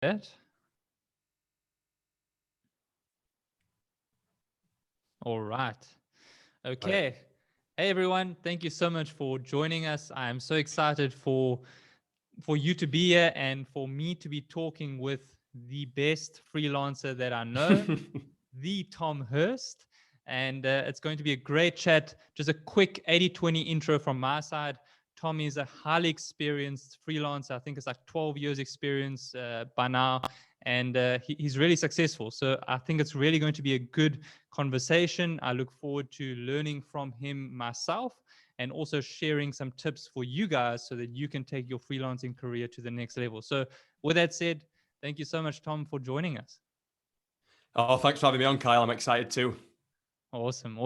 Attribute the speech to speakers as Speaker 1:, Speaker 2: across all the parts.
Speaker 1: chat. All right. Okay. Hey, everyone. Thank you so much for joining us. I am so excited for you to be here and for me to be talking with the best freelancer that I know, the Tom Hirst. And it's going to be a great chat. Just a quick 80-20 intro from my side. Tom is a highly experienced freelancer. I think it's like 12 years experience by now. And he's really successful. So I think it's really going to be a good conversation. I look forward to learning from him myself and also sharing some tips for you guys so that you can take your freelancing career to the next level. So with that said, thank you so much, Tom, for joining us.
Speaker 2: Oh, thanks for having me on, Kyle. I'm excited too.
Speaker 1: Awesome.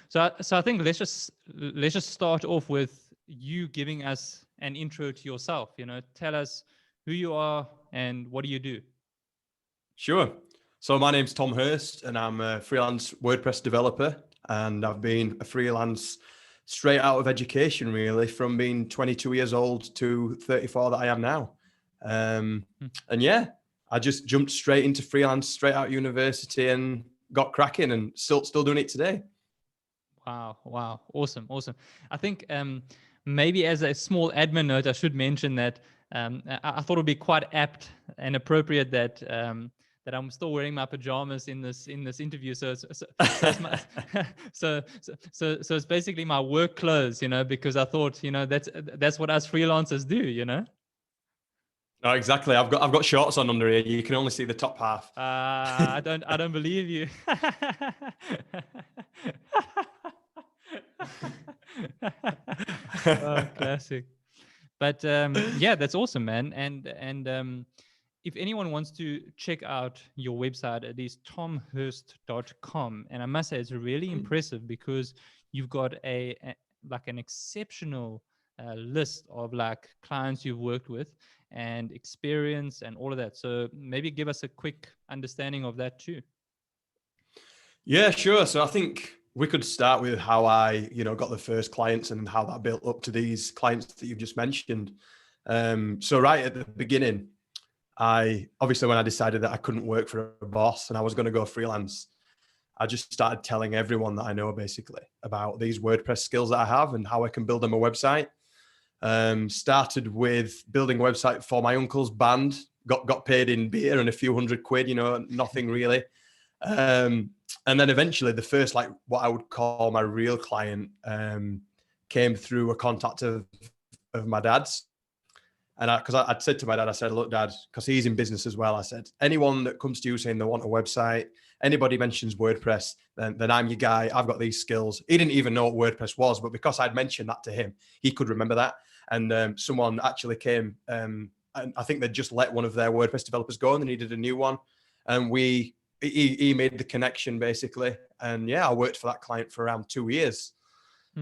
Speaker 1: So I think let's just start off with you giving us an intro to yourself. Tell us who you are and what do you do.
Speaker 2: Sure. So my name's Tom Hirst and I'm a freelance WordPress developer, and I've been a freelance straight out of education, really, from being 22 years old to 34 that I am now. And yeah, I just jumped straight into freelance, straight out of university, and got cracking, and still doing it today.
Speaker 1: Wow. Awesome. I think maybe as a small admin note, I should mention that I thought it would be quite apt and appropriate that that I'm still wearing my pajamas in this interview. So it's basically my work clothes, because I thought, that's what us freelancers do,
Speaker 2: Oh, exactly. I've got shorts on under here. You can only see the top half.
Speaker 1: I don't believe you. Oh, classic. But yeah, that's awesome, man. And if anyone wants to check out your website, it is tomhirst.com. And I must say, it's really impressive because you've got like an exceptional list of like clients you've worked with and experience and all of that. So maybe give us a quick understanding of that too.
Speaker 2: Yeah, sure. So I think we could start with how I, got the first clients and how that built up to these clients that you've just mentioned. So right at the beginning, obviously when I decided that I couldn't work for a boss and I was going to go freelance, I just started telling everyone that I know basically about these WordPress skills that I have and how I can build them a website. Started with building a website for my uncle's band, got paid in beer and a few £100, nothing really. And then eventually the first, like what I would call my real client, came through a contact of my dad's. And because I'd said to my dad, I said, look, Dad, because he's in business as well. I said, anyone that comes to you saying they want a website, anybody mentions WordPress, then I'm your guy. I've got these skills. He didn't even know what WordPress was, but because I'd mentioned that to him, he could remember that. And someone actually came, and I think they'd just let one of their WordPress developers go and they needed a new one. And he made the connection basically. And yeah, I worked for that client for around 2 years.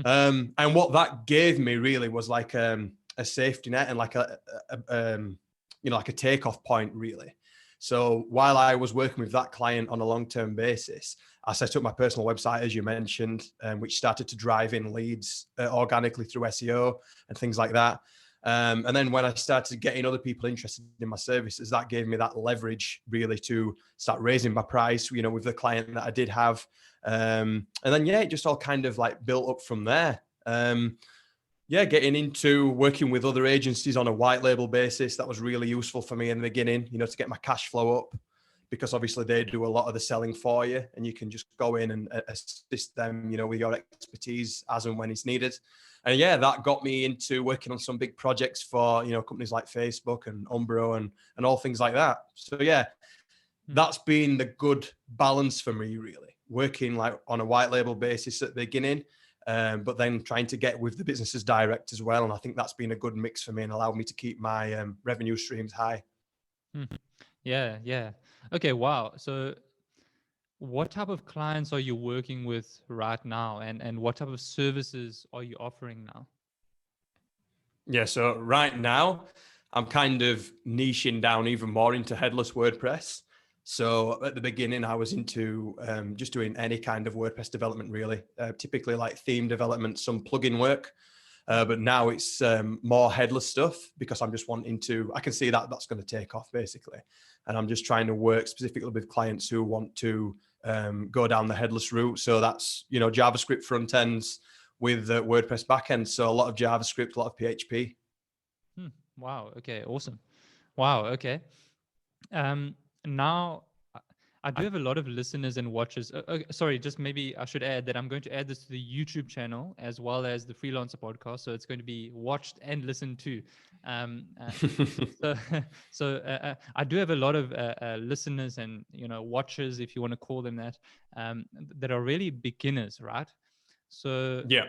Speaker 2: And what that gave me really was like a safety net and like like a takeoff point really. So while I was working with that client on a long-term basis, I set up my personal website, as you mentioned, which started to drive in leads organically through SEO and things like that. And then when I started getting other people interested in my services, that gave me that leverage really to start raising my price, with the client that I did have. And then, yeah, it just all kind of like built up from there. Getting into working with other agencies on a white label basis, that was really useful for me in the beginning, to get my cash flow up, because obviously they do a lot of the selling for you and you can just go in and assist them, with your expertise as and when it's needed. And yeah, that got me into working on some big projects for, companies like Facebook and Umbro and all things like that. So yeah, that's been the good balance for me, really, working like on a white label basis at the beginning, but then trying to get with the businesses direct as well. And I think that's been a good mix for me and allowed me to keep my revenue streams high.
Speaker 1: Yeah. Okay, wow. So what type of clients are you working with right now, and what type of services are you offering now?
Speaker 2: Yeah, so right now I'm kind of niching down even more into headless WordPress. So at the beginning, I was into just doing any kind of WordPress development, really, typically like theme development, some plugin work. But now it's more headless stuff because I'm just wanting to, I can see that that's going to take off basically. And I'm just trying to work specifically with clients who want to go down the headless route. So that's, JavaScript front ends with WordPress backends. So a lot of JavaScript, a lot of PHP.
Speaker 1: Wow. Okay. Awesome. Wow. Okay. Now, I do have a lot of listeners and watchers. Sorry, just maybe I should add that I'm going to add this to the YouTube channel as well as the Freelancer podcast. So it's going to be watched and listened to. So, I do have a lot of listeners and watchers, if you want to call them that, that are really beginners, right? So
Speaker 2: Yeah.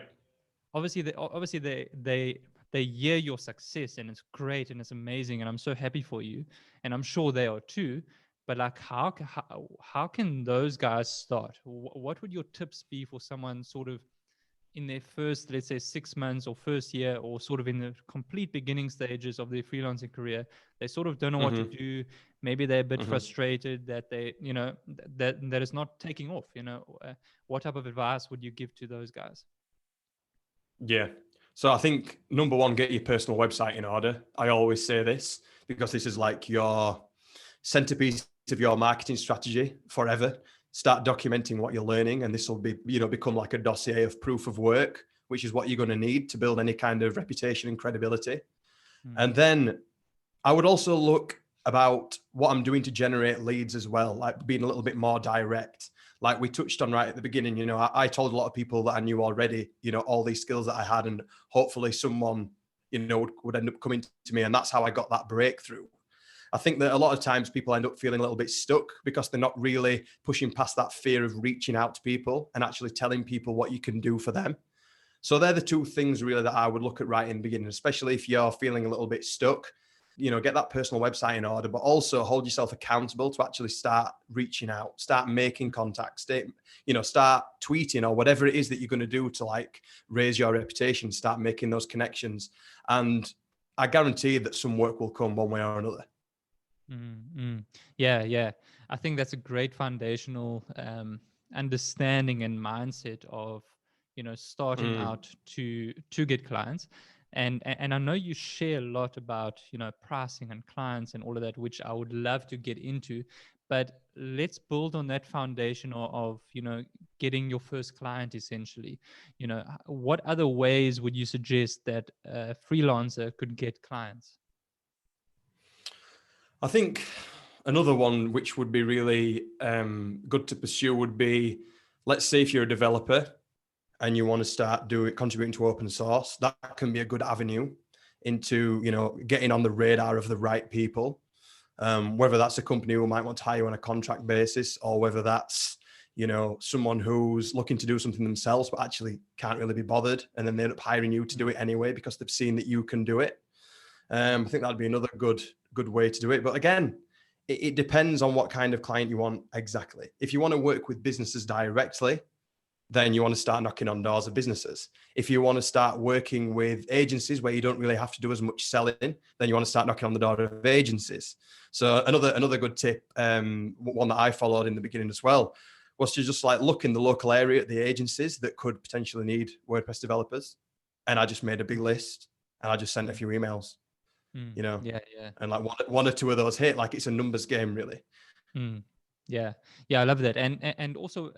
Speaker 1: obviously they hear your success and it's great and it's amazing and I'm so happy for you and I'm sure they are too. But like, how can those guys start? What would your tips be for someone sort of in their first, let's say, 6 months or first year, or sort of in the complete beginning stages of their freelancing career? They sort of don't know what to do. Maybe they're a bit frustrated that they, that is not taking off. What type of advice would you give to those guys?
Speaker 2: Yeah. So I think number one, get your personal website in order. I always say this because this is like your centerpiece of your marketing strategy forever. Start documenting what you're learning, and this will be, become like a dossier of proof of work, which is what you're going to need to build any kind of reputation and credibility. And then I would also look about what I'm doing to generate leads as well, like being a little bit more direct. Like we touched on right at the beginning, I told a lot of people that I knew already, all these skills that I had, and hopefully someone, would end up coming to me. And that's how I got that breakthrough. I think that a lot of times people end up feeling a little bit stuck because they're not really pushing past that fear of reaching out to people and actually telling people what you can do for them. So they're the two things really that I would look at right in the beginning, especially if you're feeling a little bit stuck. Get that personal website in order, but also hold yourself accountable to actually start reaching out, start making contacts, start tweeting or whatever it is that you're going to do to like raise your reputation, start making those connections. And I guarantee that some work will come one way or another.
Speaker 1: Yeah. I think that's a great foundational understanding and mindset of, starting out to get clients. And I know you share a lot about, pricing and clients and all of that, which I would love to get into. But let's build on that foundation of getting your first client essentially. What other ways would you suggest that a freelancer could get clients?
Speaker 2: I think another one which would be really good to pursue would be, let's say if you're a developer and you want to start contributing to open source, that can be a good avenue into, getting on the radar of the right people. Whether that's a company who might want to hire you on a contract basis, or whether that's, someone who's looking to do something themselves, but actually can't really be bothered. And then they end up hiring you to do it anyway, because they've seen that you can do it. I think that'd be another good way to do it. But again, it depends on what kind of client you want exactly. If you want to work with businesses directly, then you want to start knocking on doors of businesses. If you want to start working with agencies where you don't really have to do as much selling, then you want to start knocking on the door of agencies. So another good tip, one that I followed in the beginning as well, was to just like look in the local area at the agencies that could potentially need WordPress developers. And I just made a big list and I just sent a few emails.
Speaker 1: Yeah.
Speaker 2: And like one or two of those hit. Like it's a numbers game, really.
Speaker 1: Yeah, I love that. And also,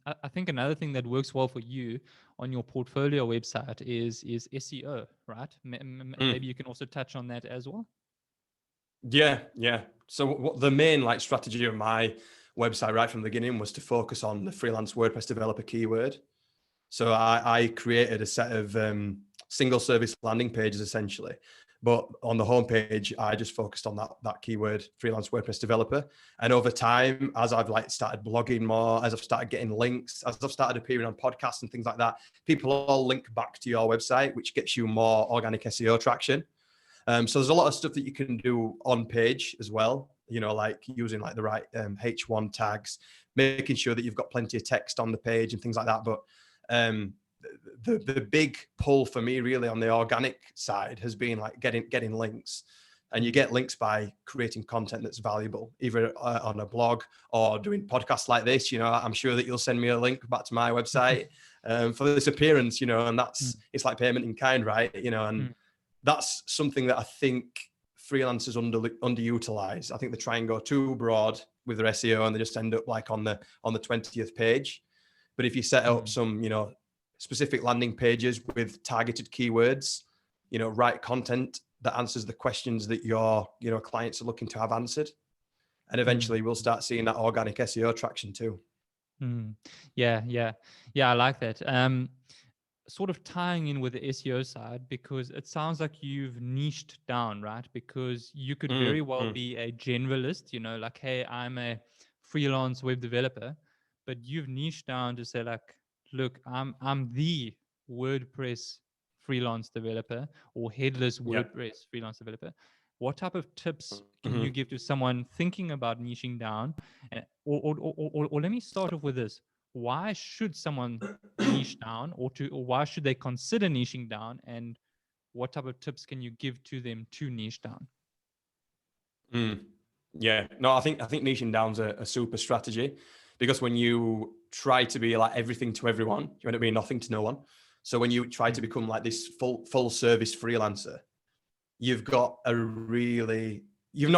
Speaker 1: I think another thing that works well for you on your portfolio website is SEO, right? Maybe you can also touch on that as well.
Speaker 2: Yeah. So what the main like strategy of my website right from the beginning was to focus on the freelance WordPress developer keyword. So I created a set of single service landing pages essentially. But on the homepage, I just focused on that keyword, freelance WordPress developer. And over time, as I've like started blogging more, as I've started getting links, as I've started appearing on podcasts and things like that, people all link back to your website, which gets you more organic SEO traction. So there's a lot of stuff that you can do on page as well, like using like the right H1 tags, making sure that you've got plenty of text on the page and things like that. But the big pull for me really on the organic side has been like getting links. And you get links by creating content that's valuable, either on a blog or doing podcasts like this. I'm sure that you'll send me a link back to my website for this appearance, and that's, it's like payment in kind, right? And that's something that I think freelancers underutilize. I think they try and go too broad with their SEO and they just end up like on the 20th page. But if you set up some, specific landing pages with targeted keywords, write content that answers the questions that your, clients are looking to have answered. And eventually we'll start seeing that organic SEO traction too.
Speaker 1: Yeah, I like that. Sort of tying in with the SEO side, because it sounds like you've niched down, right? Because you could very well be a generalist, like, hey, I'm a freelance web developer, but you've niched down to say like, look, I'm the WordPress freelance developer or headless WordPress freelance developer. What type of tips can you give to someone thinking about niching down? Or let me start off with this. Why should someone niche down, or why should they consider niching down? And what type of tips can you give to them to niche down?
Speaker 2: Yeah, no, I think niching down's a super strategy, because when you try to be like everything to everyone, you end up being nothing to no one. So when you try to become like this full service freelancer, you've not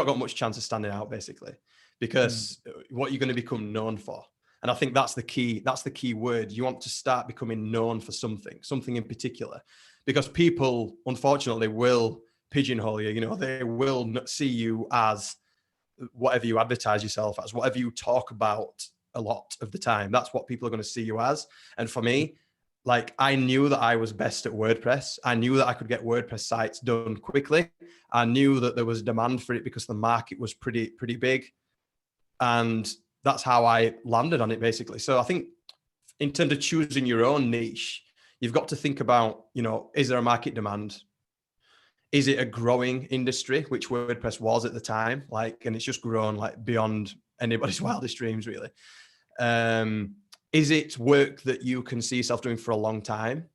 Speaker 2: got much chance of standing out, basically, because what you're going to become known for. And I think that's the key word. You want to start becoming known for something in particular, because people, unfortunately, will pigeonhole you. They will see you as whatever you advertise yourself as, whatever you talk about a lot of the time. That's what people are going to see you as. And for me, like, I knew that I was best at WordPress. I knew that I could get WordPress sites done quickly. I knew that there was demand for it because the market was pretty big. And that's how I landed on it, basically. So I think in terms of choosing your own niche, you've got to think about, is there a market demand? Is it a growing industry, which WordPress was at the time, and it's just grown like beyond anybody's wildest dreams, really. Is it work that you can see yourself doing for a long time?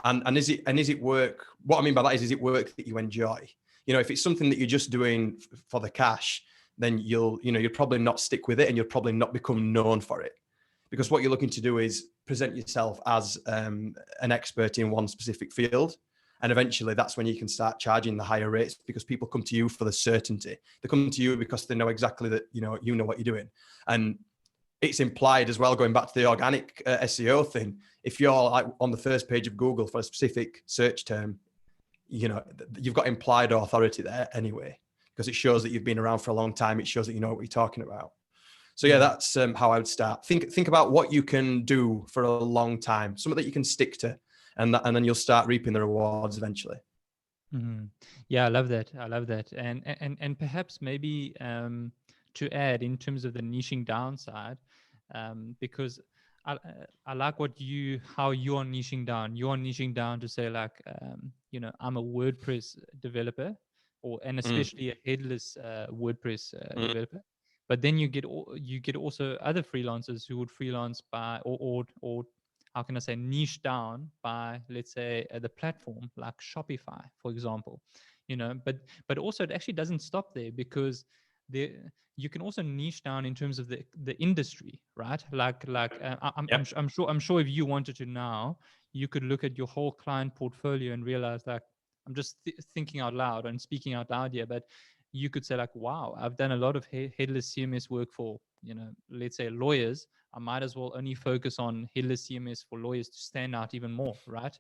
Speaker 2: And is it work? What I mean by that is it work that you enjoy? If it's something that you're just doing for the cash, then you'll probably not stick with it, and you'll probably not become known for it, because what you're looking to do is present yourself as an expert in one specific field. And eventually that's when you can start charging the higher rates, because people come to you for the certainty. They come to you because they know exactly that, you know what you're doing. And it's implied as well, going back to the organic SEO thing. If you're like on the first page of Google for a specific search term, you've got implied authority there anyway, because it shows that you've been around for a long time. It shows that you know what you're talking about. So yeah, that's how I would start. Think about what you can do for a long time, something that you can stick to, and then you'll start reaping the rewards eventually.
Speaker 1: Yeah, I love that. And perhaps maybe to add in terms of the niching downside, because I like how you are niching down. You are niching down to say like, I'm a WordPress developer, and especially a headless WordPress developer. But then you get also other freelancers who would freelance by or how can I say, niche down by, let's say, the platform like Shopify, for example. But also it actually doesn't stop there, because you can also niche down in terms of the industry, right? I'm sure if you wanted to now, you could look at your whole client portfolio and realize, like, I'm just thinking out loud and speaking out loud here, but you could say like, wow, I've done a lot of headless CMS work for, let's say lawyers. I might as well only focus on headless CMS for lawyers to stand out even more, right?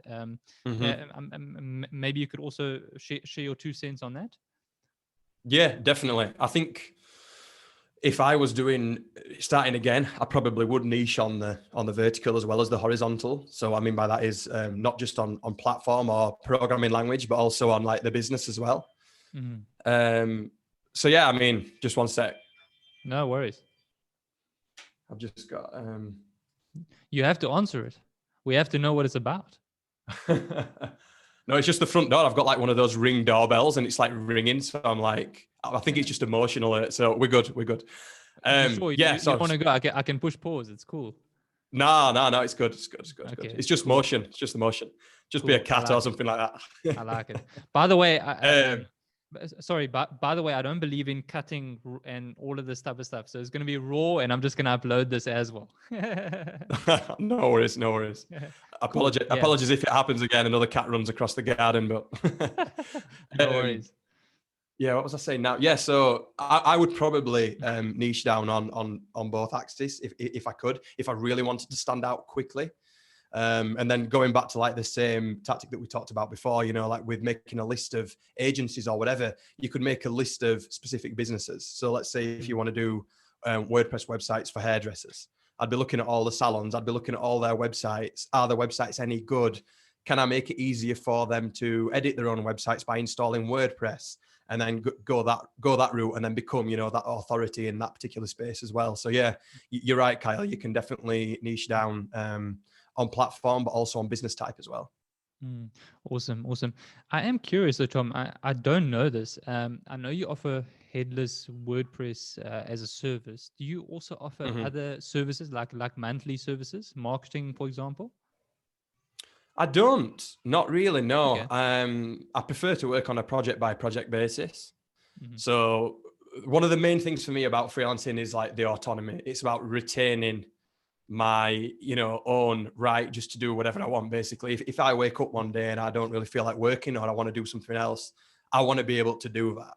Speaker 1: Maybe you could also share your 2 cents on that.
Speaker 2: Yeah, definitely. I think if I was starting again, I probably would niche on the vertical as well as the horizontal. So what I mean by that is not just on platform or programming language, but also on like the business as well. So yeah, I mean, just one sec.
Speaker 1: No worries.
Speaker 2: I've just got.
Speaker 1: You have to answer it. We have to know what it's about.
Speaker 2: No, it's just the front door. I've got like one of those Ring doorbells, and it's like ringing. So I'm like, I think it's just a motion alert. So we're good.
Speaker 1: Sure,
Speaker 2: yeah.
Speaker 1: So you want to go? I can push pause. It's cool.
Speaker 2: No. It's good.
Speaker 1: Okay,
Speaker 2: It's just cool. Motion. It's just the motion. Just cool. Be a cat or something like that.
Speaker 1: I like it. By the way, Sorry, but by the way, I don't believe in cutting and all of this type of stuff. So it's going to be raw, and I'm just going to upload this as well.
Speaker 2: No worries, no worries.
Speaker 1: Cool. Yeah.
Speaker 2: Apologies if it happens again. Another cat runs across the garden, but
Speaker 1: No worries.
Speaker 2: yeah, what was I saying now? Yeah, so I would probably niche down on both axes if I could, if I really wanted to stand out quickly. And then going back to like the same tactic that we talked about before, like with making a list of agencies or whatever, you could make a list of specific businesses. So let's say if you want to do WordPress websites for hairdressers, I'd be looking at all the salons. I'd be looking at all their websites. Are their websites any good? Can I make it easier for them to edit their own websites by installing WordPress? And then go that route, and then become, that authority in that particular space as well. So yeah, you're right, Kyle. You can definitely niche down on platform, but also on business type as well.
Speaker 1: Awesome. I am curious though, Tom. I don't know this. I know you offer headless WordPress as a service. Do you also offer other services like monthly services, marketing, for example?
Speaker 2: I don't, not really, no.
Speaker 1: Okay.
Speaker 2: I prefer to work on a project by project basis. So one of the main things for me about freelancing is like the autonomy. It's about retaining my, own right just to do whatever I want, basically. If I wake up one day and I don't really feel like working, or I want to do something else, I want to be able to do that.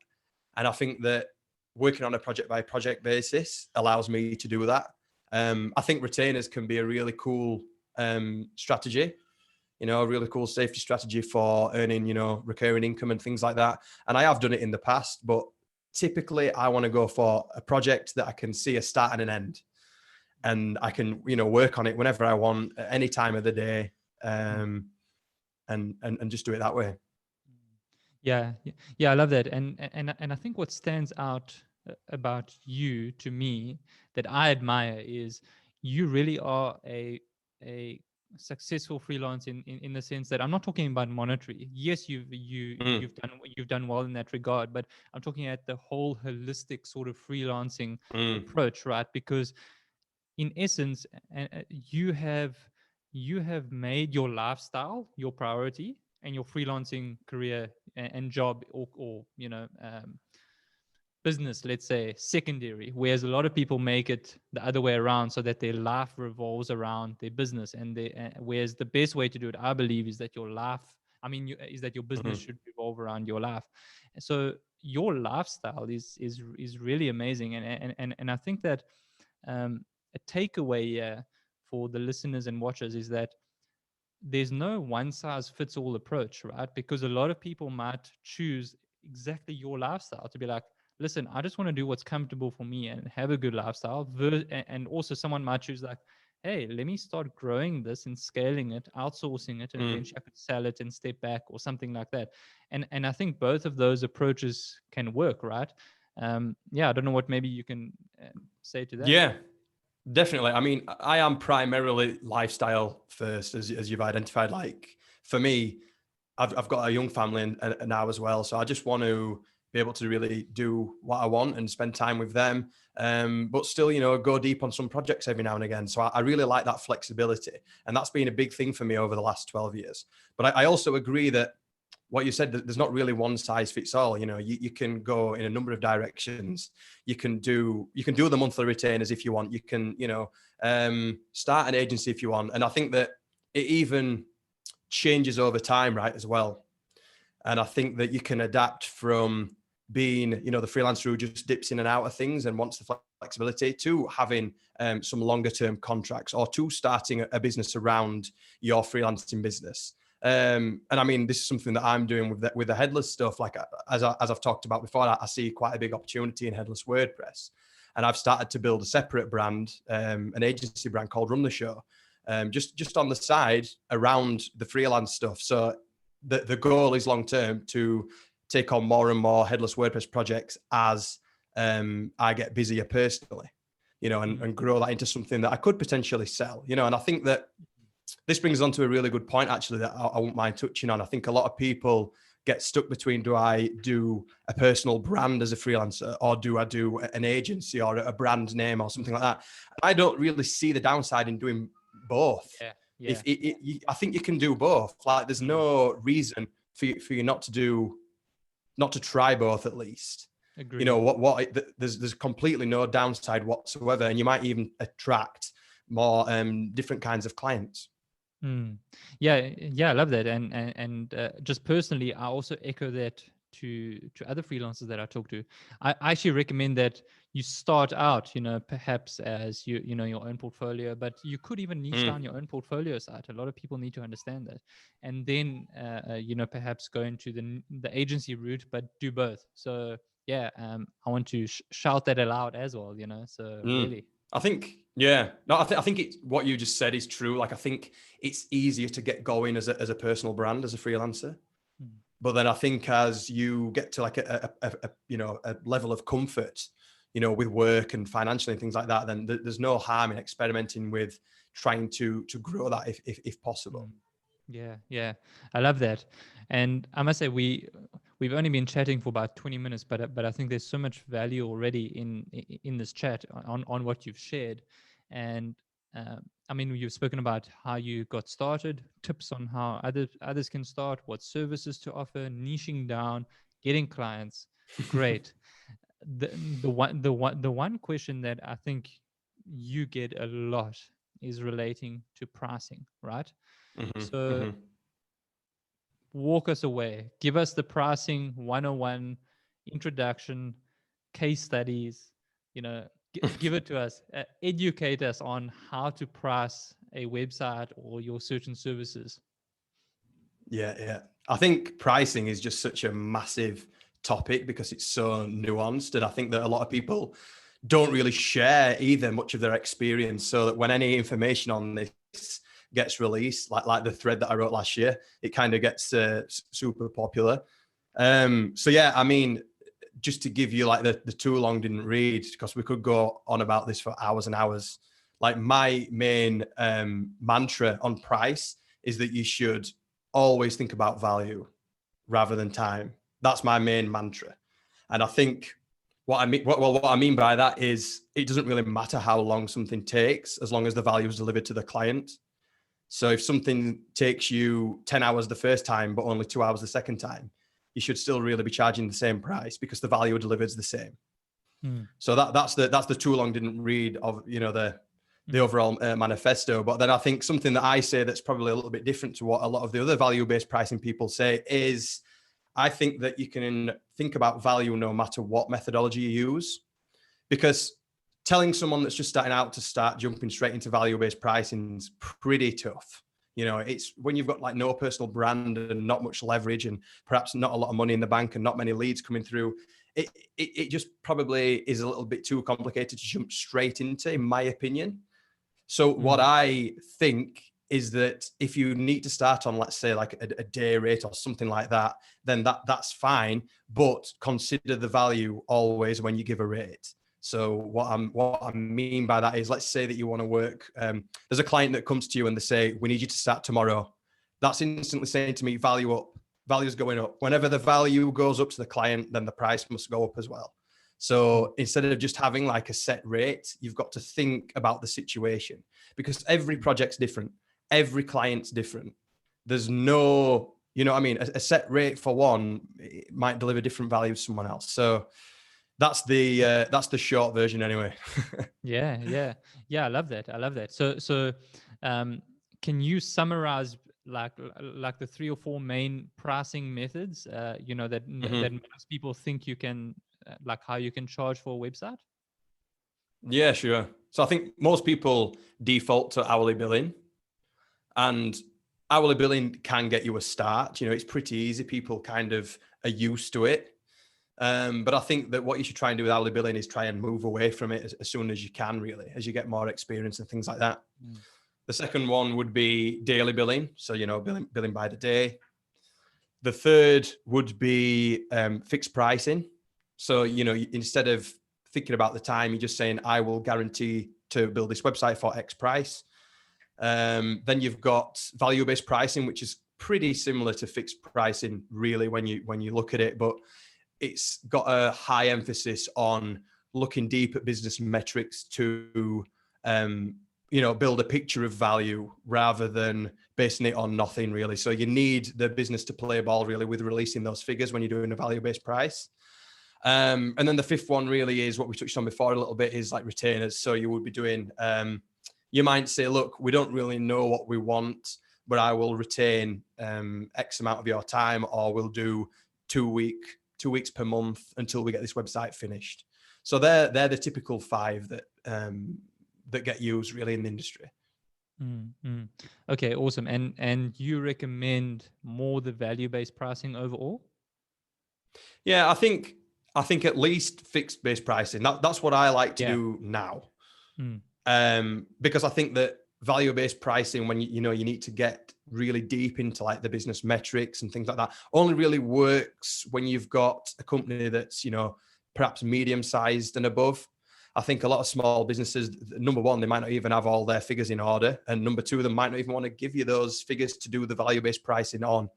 Speaker 2: And I think that working on a project by project basis allows me to do that. I think retainers can be a really cool strategy, a really cool safety strategy for earning, recurring income and things like that. And I have done it in the past, but typically I want to go for a project that I can see a start and an end, and I can, work on it whenever I want, at any time of the day, and just do it that way.
Speaker 1: Yeah, I love that. And I think what stands out about you to me that I admire is you really are a successful freelance in the sense that I'm not talking about monetary. Yes, you've done well in that regard, but I'm talking at the whole holistic sort of freelancing approach, right? Because in essence, you have made your lifestyle your priority, and your freelancing career and job or business, let's say, secondary, whereas a lot of people make it the other way around, so that their life revolves around their business. And whereas the best way to do it, I believe, is that your business should revolve around your life. So your lifestyle is really amazing, and I think that a takeaway for the listeners and watchers is that there's no one size fits all approach, right? Because a lot of people might choose exactly your lifestyle to be like, listen, I just want to do what's comfortable for me and have a good lifestyle. And also someone might choose like, hey, let me start growing this and scaling it, outsourcing it, and eventually I could sell it and step back or something like that. And I think both of those approaches can work, right? I don't know what maybe you can say to that.
Speaker 2: Yeah, definitely. I mean, I am primarily lifestyle first, as you've identified. Like for me, I've got a young family now as well, so I just want to be able to really do what I want and spend time with them, but still, go deep on some projects every now and again. So I really like that flexibility, and that's been a big thing for me over the last 12 years. But I also agree that what you said, that there's not really one size fits all. You can go in a number of directions. You can do the monthly retainers if you want. You can, start an agency if you want. And I think that it even changes over time, right, as well. And I think that you can adapt from being, the freelancer who just dips in and out of things and wants the flexibility, to having some longer term contracts, or to starting a business around your freelancing business. And I mean, this is something that I'm doing with the headless stuff. Like as I've talked about before, I see quite a big opportunity in headless WordPress, and I've started to build a separate brand, an agency brand called Run the Show, just on the side around the freelance stuff. So the goal is long term to take on more and more headless WordPress projects as I get busier personally, and grow that into something that I could potentially sell, and I think that this brings us on to a really good point, actually, that I won't mind touching on. I think a lot of people get stuck between, do I do a personal brand as a freelancer, or do I do an agency or a brand name or something like that? I don't really see the downside in doing both.
Speaker 1: Yeah.
Speaker 2: I think you can do both. Like, there's no reason for you not to do not to try both at least.
Speaker 1: Agreed.
Speaker 2: You know, there's completely no downside whatsoever, and you might even attract more different kinds of clients.
Speaker 1: Yeah, I love that, and just personally, I also echo that to other freelancers that I talk to. I actually recommend that you start out, perhaps as your own portfolio, but you could even niche down your own portfolio site. A lot of people need to understand that, and then perhaps go into the agency route, but do both. So yeah, I want to shout that aloud as well. So really.
Speaker 2: I think, yeah, no, I think it's what you just said is true. Like, I think it's easier to get going as a personal brand, as a freelancer. But then I think as you get to like a level of comfort, with work and financially and things like that, then there's no harm in experimenting with trying to grow that if possible.
Speaker 1: Yeah, I love that. And I must say, we've only been chatting for about 20 minutes, but I think there's so much value already in this chat on what you've shared. And I mean, you've spoken about how you got started, tips on how others can start, what services to offer, niching down, getting clients. Great. The one question that I think you get a lot is relating to pricing, right? So walk us away. Give us the pricing 101, introduction, case studies, give it to us. Educate us on how to price a website or your certain services.
Speaker 2: Yeah. I think pricing is just such a massive topic because it's so nuanced. And I think that a lot of people don't really share either much of their experience, so that when any information on this gets released, like the thread that I wrote last year, it kind of gets super popular. So yeah, I mean, just to give you like the too long didn't read, because we could go on about this for hours and hours. Like, my main mantra on price is that you should always think about value rather than time. That's my main mantra. And I think what I mean by that is it doesn't really matter how long something takes, as long as the value is delivered to the client. So if something takes you 10 hours the first time, but only 2 hours the second time, you should still really be charging the same price because the value delivered is the same. So that's the too long didn't read of, the overall manifesto. But then I think something that I say that's probably a little bit different to what a lot of the other value-based pricing people say is, I think that you can think about value no matter what methodology you use, because telling someone that's just starting out to start jumping straight into value-based pricing is pretty tough. It's when you've got like no personal brand and not much leverage and perhaps not a lot of money in the bank and not many leads coming through, it just probably is a little bit too complicated to jump straight into, in my opinion. So what I think is that if you need to start on, let's say, like a day rate or something like that, then that's fine. But consider the value always when you give a rate. So what I mean by that is, let's say that you want to work. There's a client that comes to you and they say, we need you to start tomorrow. That's instantly saying to me, value up, value's going up. Whenever the value goes up to the client, then the price must go up as well. So instead of just having like a set rate, you've got to think about the situation, because every project's different. Every client's different. There's no, a set rate for one, it might deliver different value to someone else. So that's the short version anyway.
Speaker 1: Yeah. I love that. So can you summarize like the 3 or 4 main pricing methods, that most people think you can, like how you can charge for a website?
Speaker 2: Yeah, sure. So I think most people default to hourly billing, and hourly billing can get you a start. It's pretty easy. People kind of are used to it. But I think that what you should try and do with hourly billing is try and move away from it as soon as you can, really, as you get more experience and things like that. The second one would be daily billing. So, billing by the day. The third would be fixed pricing. So, instead of thinking about the time, you're just saying, I will guarantee to build this website for X price. Then you've got value-based pricing, which is pretty similar to fixed pricing, really, when you look at it, but it's got a high emphasis on looking deep at business metrics to build a picture of value rather than basing it on nothing really. So you need the business to play ball really with releasing those figures when you're doing a value-based price. And then the fifth one really is what we touched on before a little bit, is like retainers. So you would be doing, you might say, look, we don't really know what we want, but I will retain X amount of your time, or we'll do 2 weeks per month until we get this website finished. So they're the typical 5 that get used really in the industry.
Speaker 1: Okay, awesome. And you recommend more the value-based pricing overall?
Speaker 2: Yeah, I think at least fixed based pricing. That's what I like to do now. Because I think that value-based pricing, when you need to get really deep into like the business metrics and things like that, only really works when you've got a company that's, perhaps medium-sized and above. I think a lot of small businesses, number one, they might not even have all their figures in order. And number two, they might not even want to give you those figures to do the value-based pricing on.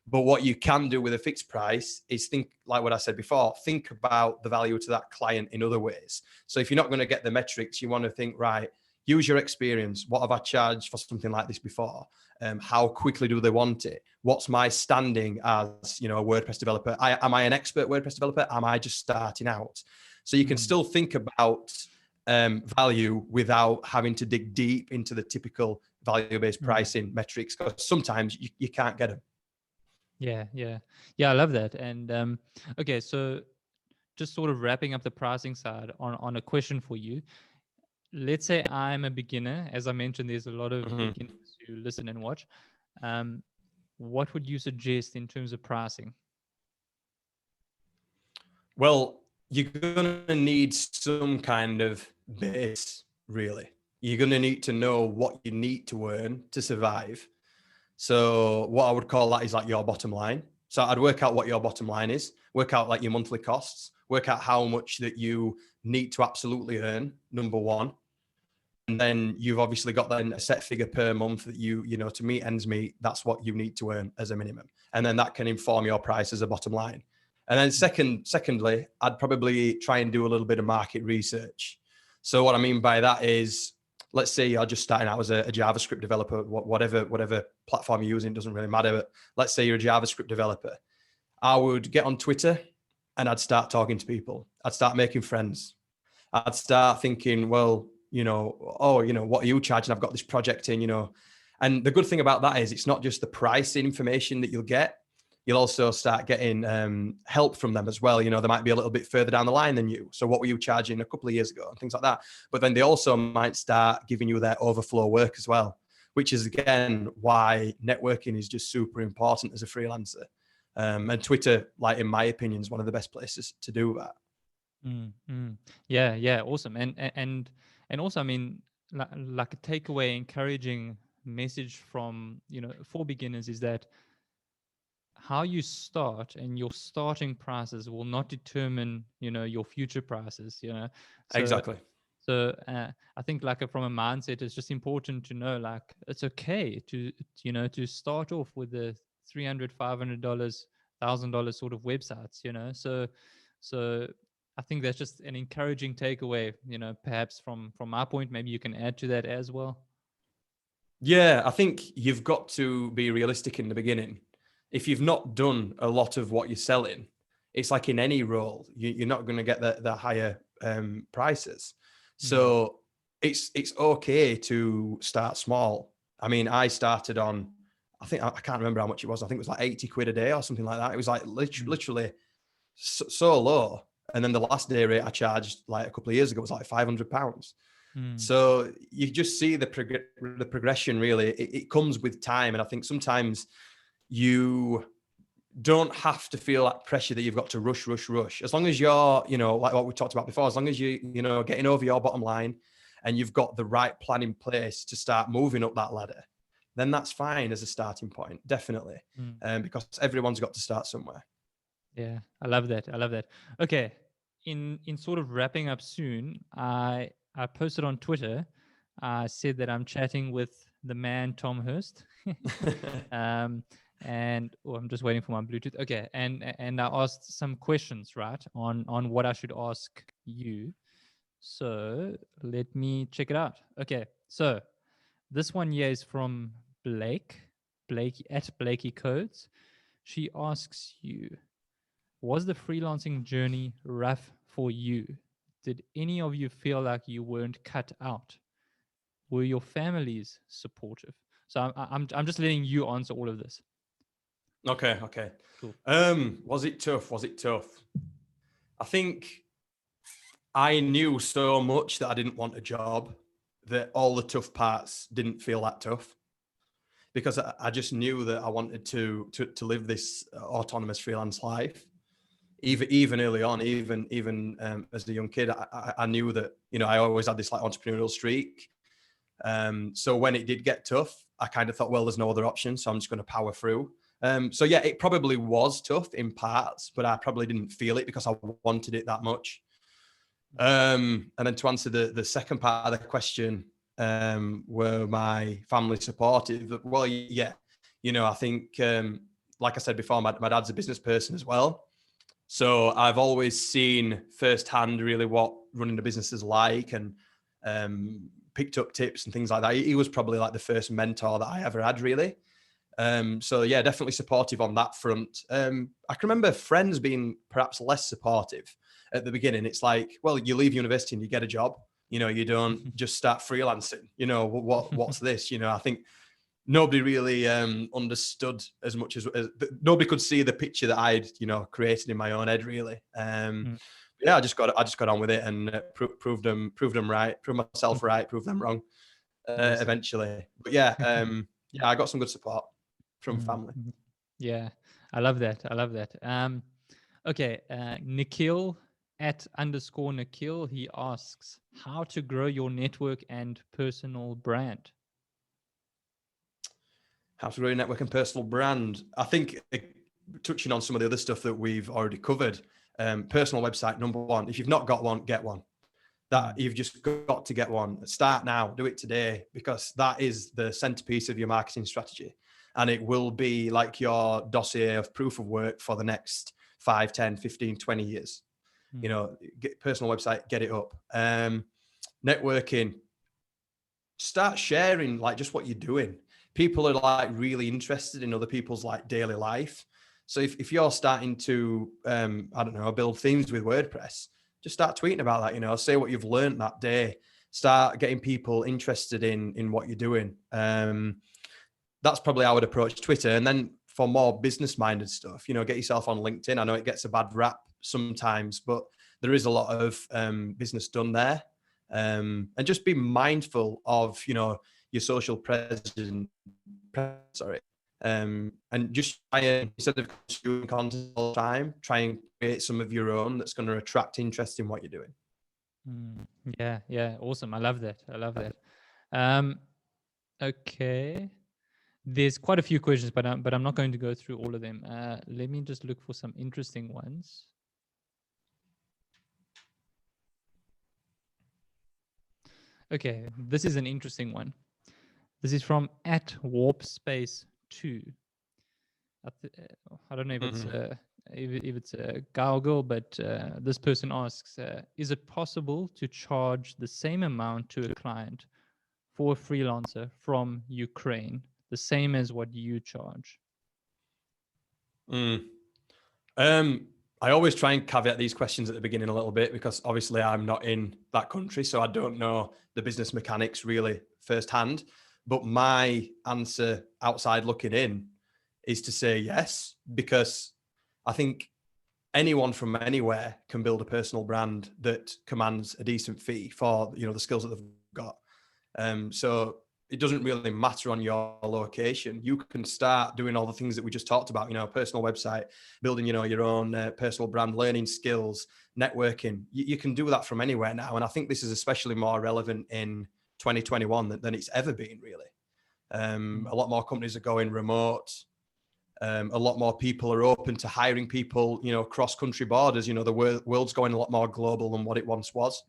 Speaker 2: But what you can do with a fixed price is think, like what I said before, think about the value to that client in other ways. So if you're not going to get the metrics, you want to think, right, use your experience. What have I charged for something like this before? How quickly do they want it? What's my standing as, a WordPress developer? Am I an expert WordPress developer? Am I just starting out? So you can still think about value without having to dig deep into the typical value-based pricing metrics, because sometimes you can't get them.
Speaker 1: Yeah. I love that. And okay, so just sort of wrapping up the pricing side on a question for you. Let's say I'm a beginner. As I mentioned, there's a lot of beginners who listen and watch. What would you suggest in terms of pricing?
Speaker 2: Well, you're going to need some kind of base, really. You're going to need to know what you need to earn to survive. So what I would call that is like your bottom line. So I'd work out what your bottom line is, work out like your monthly costs, work out how much that you need to absolutely earn, number one. And then you've obviously got then a set figure per month that to meet ends meet, that's what you need to earn as a minimum. And then that can inform your price as a bottom line. And then secondly, I'd probably try and do a little bit of market research. So what I mean by that is, let's say you're just starting out as a JavaScript developer, whatever platform you're using, doesn't really matter. But let's say you're a JavaScript developer. I would get on Twitter and I'd start talking to people. I'd start making friends. I'd start thinking, well, what are you charging? I've got this project in. And the good thing about that is it's not just the pricing information that you'll get. You'll also start getting help from them as well. They might be a little bit further down the line than you. So what were you charging a couple of years ago and things like that? But then they also might start giving you their overflow work as well, which is, again, why networking is just super important as a freelancer. And Twitter, like in my opinion, is one of the best places to do that.
Speaker 1: Yeah, awesome. And also, I mean, like a takeaway, encouraging message from, for beginners is that how you start and your starting prices will not determine, your future prices, So,
Speaker 2: Exactly.
Speaker 1: So I think from a mindset, it's just important to know, like, it's okay to start off with the $300, $500, $1,000 sort of websites, So I think that's just an encouraging takeaway, perhaps from my point. Maybe you can add to that as well.
Speaker 2: Yeah, I think you've got to be realistic in the beginning. If you've not done a lot of what you're selling, it's like in any role, you're not going to get the higher prices. So it's okay to start small. I mean, I started on, I can't remember how much it was. I think it was like 80 quid a day or something like that. It was like literally so low. And then the last day rate I charged like a couple of years ago was like £500. So you just see the progression really. It comes with time. And I think sometimes you don't have to feel that pressure that you've got to rush. As long as you're, like what we talked about before, as long as getting over your bottom line and you've got the right plan in place to start moving up that ladder, then that's fine as a starting point, definitely. Because everyone's got to start somewhere.
Speaker 1: Yeah, I love that. Okay. In sort of wrapping up soon, I posted on Twitter, I said that I'm chatting with the man, Tom Hirst. And I'm just waiting for my Bluetooth. Okay. And I asked some questions, right, on what I should ask you. So let me check it out. Okay, so this one here is from Blakey at Blakey Codes. She asks you, was the freelancing journey rough for you? Did any of you feel like you weren't cut out? Were your families supportive? So I'm just letting you answer all of this.
Speaker 2: Okay.
Speaker 1: Cool.
Speaker 2: Was it tough? I think I knew so much that I didn't want a job that all the tough parts didn't feel that tough, because I just knew that I wanted to live this autonomous freelance life. Even early on, even as a young kid, I knew that, you know, I always had this like entrepreneurial streak. So when it did get tough, I kind of thought, well, there's no other option, so I'm just going to power through. So yeah, it probably was tough in parts, but I probably didn't feel it because I wanted it that much. And then to answer the second part of the question, were my family supportive? Well, yeah, you know, I think, like I said before, my dad's a business person as well. So I've always seen firsthand really what running a business is like, and picked up tips and things like that. He was probably like the first mentor that I ever had, really. So yeah, definitely supportive on that front. I can remember friends being perhaps less supportive at the beginning. It's like, well, you leave university and you get a job. You know, you don't just start freelancing. You know, what's this? You know, I think nobody really understood as much as nobody could see the picture that I'd, you know, created in my own head, really. Yeah, I just got on with it and proved them right, proved myself right, proved them wrong
Speaker 1: Awesome.
Speaker 2: eventually. But yeah, yeah, I got some good support from family.
Speaker 1: Yeah, I love that. Okay, Nikhil at _Nikhil, he asks how to grow your network and personal brand.
Speaker 2: How to grow your network and personal brand. I think touching on some of the other stuff that we've already covered, personal website, number one. If you've not got one, get one. That you've just got to get one. Start now, do it today, because that is the centerpiece of your marketing strategy. And it will be like your dossier of proof of work for the next 5, 10, 15, 20 years. You know, get personal website, get it up. Networking, start sharing like just what you're doing. People are like really interested in other people's like daily life. So if you're starting to, I don't know, build themes with WordPress, just start tweeting about that, you know, say what you've learned that day, start getting people interested in what you're doing. That's probably how I would approach Twitter. And then for more business minded stuff, you know, get yourself on LinkedIn. I know it gets a bad rap sometimes, but there is a lot of business done there. And just be mindful of, you know, your social presence. And just try and, instead of consuming content all the time, try and create some of your own that's going to attract interest in what you're doing.
Speaker 1: Yeah, awesome. I love that. Okay, there's quite a few questions, but I'm not going to go through all of them. Let me just look for some interesting ones. Okay, this is an interesting one. This is from at Warp Space 2. I don't know if it's if it's a guy or girl, but this person asks, is it possible to charge the same amount to a client for a freelancer from Ukraine, the same as what you charge?
Speaker 2: I always try and caveat these questions at the beginning a little bit, because obviously I'm not in that country, so I don't know the business mechanics really firsthand. But my answer outside looking in is to say yes, because I think anyone from anywhere can build a personal brand that commands a decent fee for, you know, the skills that they've got. So it doesn't really matter on your location. You can start doing all the things that we just talked about, you know, personal website, building, you know, your own personal brand, learning skills, networking. You can do that from anywhere now. And I think this is especially more relevant in 2021 than it's ever been, really. A lot more companies are going remote. A lot more people are open to hiring people, you know, cross country borders. You know, the world's going a lot more global than what it once was.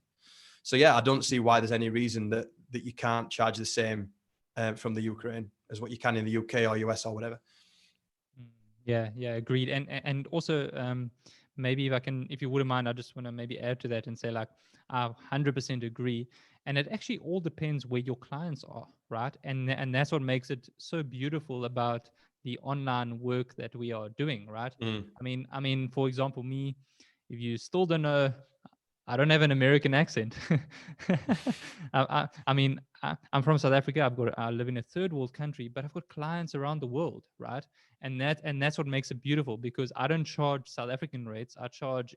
Speaker 2: So yeah, I don't see why there's any reason that you can't charge the same from the Ukraine as what you can in the UK or US or whatever.
Speaker 1: Yeah, agreed. And also, maybe if you wouldn't mind, I just want to maybe add to that and say, like, I 100% agree. And it actually all depends where your clients are, right? And that's what makes it so beautiful about the online work that we are doing, right?
Speaker 2: Mm.
Speaker 1: I mean, for example, me, if you still don't know, I don't have an American accent. I'm from South Africa. I live in a third world country, but I've got clients around the world, right? And that's what makes it beautiful, because I don't charge South African rates. I charge,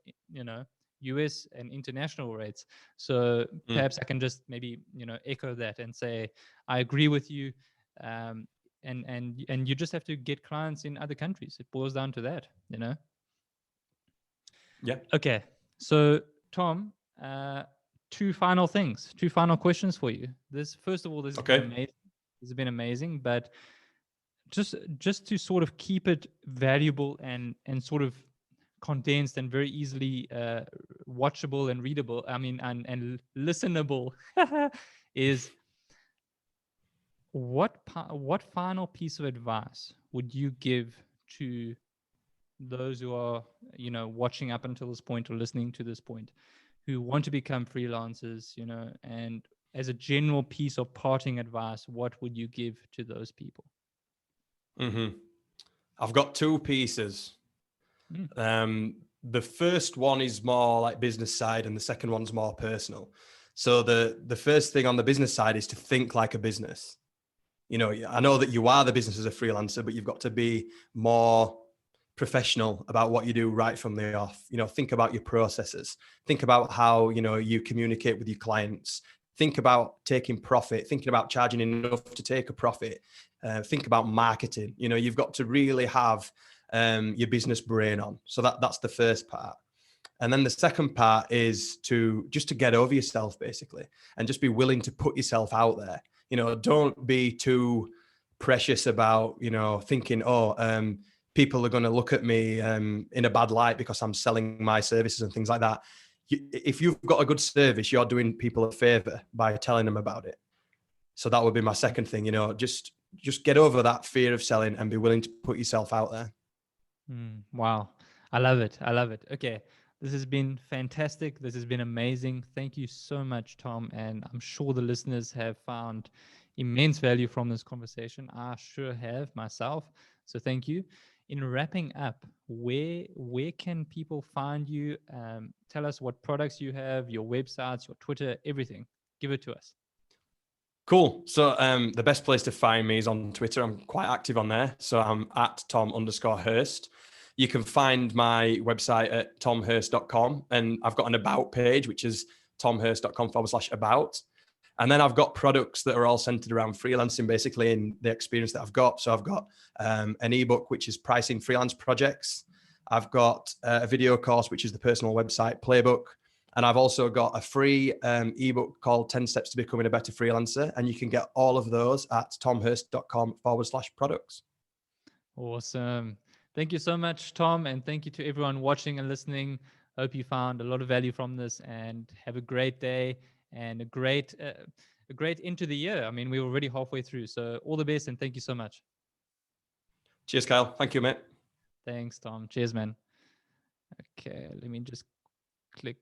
Speaker 1: US and international rates. So
Speaker 2: Mm.
Speaker 1: perhaps I can just maybe, echo that and say I agree with you. Um, and you just have to get clients in other countries. It boils down to that.
Speaker 2: Yeah.
Speaker 1: Okay. So, Tom, two final things, two final questions for you. First of all, this has been
Speaker 2: Okay.
Speaker 1: amazing. This has been amazing, but just to sort of keep it valuable and sort of condensed and very easily watchable and readable. I mean, and listenable, is what final piece of advice would you give to those who are watching up until this point or listening to this point, who want to become freelancers, and as a general piece of parting advice, what would you give to those people?
Speaker 2: I've got two pieces.
Speaker 1: Mm.
Speaker 2: The first one is more like business side, and the second one's more personal. So the first thing on the business side is to think like a business. I know that you are the business as a freelancer, but you've got to be more professional about what you do right from the off. Think about your processes. Think about how, you communicate with your clients. Think about taking profit, thinking about charging enough to take a profit. Think about marketing. You've got to really have your business brain on. So that's the first part. And then the second part is to get over yourself, basically, and just be willing to put yourself out there. Don't be too precious about, thinking, people are going to look at me in a bad light because I'm selling my services and things like that. If you've got a good service, you're doing people a favor by telling them about it. So that would be my second thing, just get over that fear of selling and be willing to put yourself out there.
Speaker 1: Wow. I love it. I love it. Okay. This has been fantastic. This has been amazing. Thank you so much, Tom. And I'm sure the listeners have found immense value from this conversation. I sure have myself. So thank you. In wrapping up, where can people find you? Tell us what products you have, your websites, your Twitter, everything. Give it to us.
Speaker 2: Cool. So the best place to find me is on Twitter. I'm quite active on there. So I'm at Tom_Hirst. You can find my website at tomhirst.com. And I've got an about page, which is tomhirst.com/about. And then I've got products that are all centered around freelancing, basically, in the experience that I've got. So I've got an ebook, which is pricing freelance projects. I've got a video course, which is the personal website playbook. And I've also got a free ebook called 10 Steps to Becoming a Better Freelancer. And you can get all of those at tomhirst.com/products.
Speaker 1: Awesome. Thank you so much, Tom. And thank you to everyone watching and listening. Hope you found a lot of value from this, and have a great day and a great into the year. I mean, we're already halfway through. So all the best, and thank you so much.
Speaker 2: Cheers, Kyle. Thank you, mate.
Speaker 1: Thanks, Tom. Cheers, man. Okay, let me just click